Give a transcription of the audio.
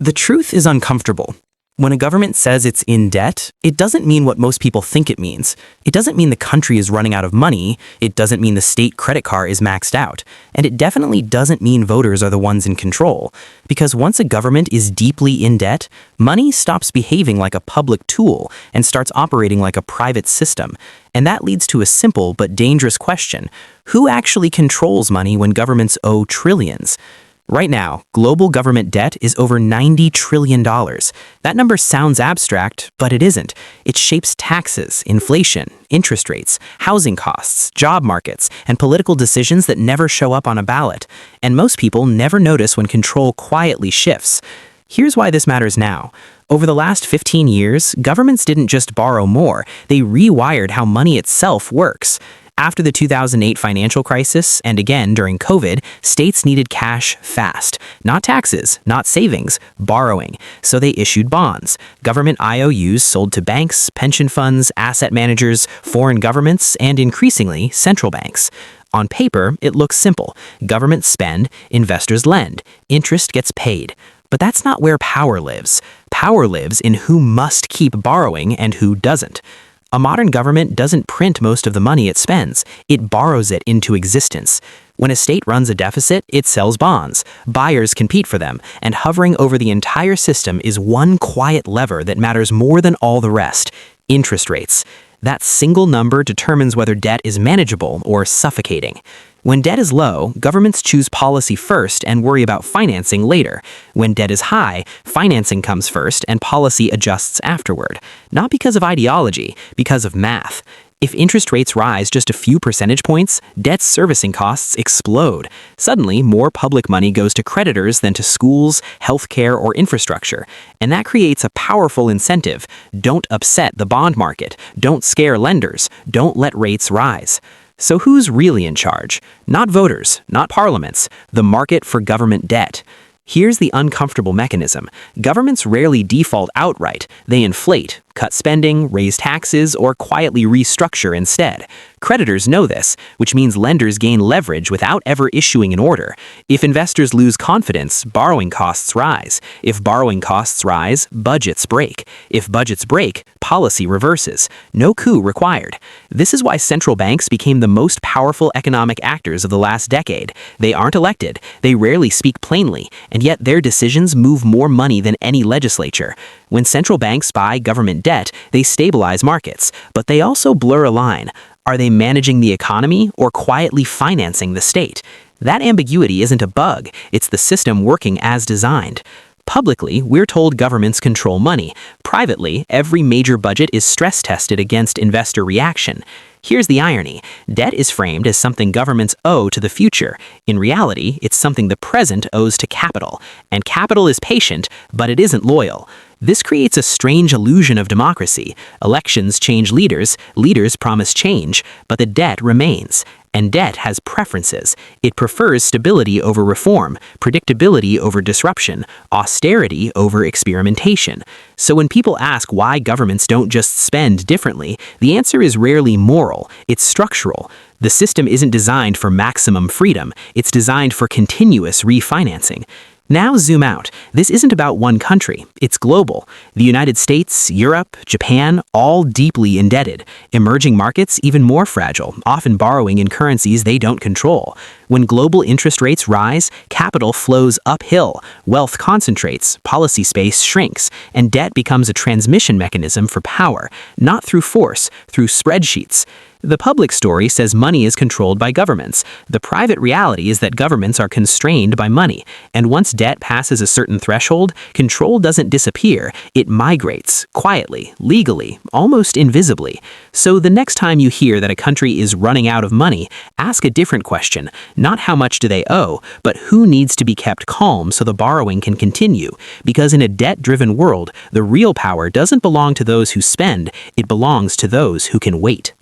The truth is uncomfortable. When a government says it's in debt, it doesn't mean what most people think it means. It doesn't mean the country is running out of money, it doesn't mean the state credit card is maxed out, and it definitely doesn't mean voters are the ones in control. Because once a government is deeply in debt, money stops behaving like a public tool and starts operating like a private system. And that leads to a simple but dangerous question. Who actually controls money when governments owe trillions? Right now, global government debt is over $90 trillion. That number sounds abstract, but it isn't. It shapes taxes, inflation, interest rates, housing costs, job markets, and political decisions that never show up on a ballot. And most people never notice when control quietly shifts. Here's why this matters now. Over the last 15 years, governments didn't just borrow more, they rewired how money itself works. After the 2008 financial crisis, and again during COVID, states needed cash fast. Not taxes, not savings, borrowing. So they issued bonds. Government IOUs sold to banks, pension funds, asset managers, foreign governments, and increasingly, central banks. On paper, it looks simple. Governments spend, investors lend, interest gets paid. But that's not where power lives. Power lives in who must keep borrowing and who doesn't. A modern government doesn't print most of the money it spends, it borrows it into existence. When a state runs a deficit, it sells bonds. Buyers compete for them, and hovering over the entire system is one quiet lever that matters more than all the rest: interest rates. That single number determines whether debt is manageable or suffocating. When debt is low, governments choose policy first and worry about financing later. When debt is high, financing comes first and policy adjusts afterward. Not because of ideology, because of math. If interest rates rise just a few percentage points, debt servicing costs explode. Suddenly, more public money goes to creditors than to schools, healthcare, or infrastructure. And that creates a powerful incentive. Don't upset the bond market. Don't scare lenders. Don't let rates rise. So who's really in charge? Not voters, not parliaments, the market for government debt. Here's the uncomfortable mechanism. Governments rarely default outright. They inflate, cut spending, raise taxes, or quietly restructure instead. Creditors know this, which means lenders gain leverage without ever issuing an order. If investors lose confidence, borrowing costs rise. If borrowing costs rise, budgets break. If budgets break, policy reverses. No coup required. This is why central banks became the most powerful economic actors of the last decade. They aren't elected, they rarely speak plainly, and yet their decisions move more money than any legislature. When central banks buy government debt, they stabilize markets, but they also blur a line. Are they managing the economy or quietly financing the state? That ambiguity isn't a bug, it's the system working as designed. Publicly, we're told governments control money. Privately, every major budget is stress-tested against investor reaction. Here's the irony. Debt is framed as something governments owe to the future. In reality, it's something the present owes to capital. And capital is patient, but it isn't loyal. This creates a strange illusion of democracy. Elections change leaders, leaders promise change, but the debt remains. And debt has preferences. It prefers stability over reform, predictability over disruption, austerity over experimentation. So when people ask why governments don't just spend differently, the answer is rarely moral, it's structural. The system isn't designed for maximum freedom, it's designed for continuous refinancing. Now zoom out. This isn't about one country, it's global. The United States, Europe, Japan, all deeply indebted. Emerging markets even more fragile, often borrowing in currencies they don't control. When global interest rates rise, capital flows uphill, wealth concentrates, policy space shrinks, and debt becomes a transmission mechanism for power, not through force, through spreadsheets. The public story says money is controlled by governments. The private reality is that governments are constrained by money. And once debt passes a certain threshold, control doesn't disappear. It migrates, quietly, legally, almost invisibly. So the next time you hear that a country is running out of money, ask a different question. Not how much do they owe, but who needs to be kept calm so the borrowing can continue. Because in a debt-driven world, the real power doesn't belong to those who spend, it belongs to those who can wait.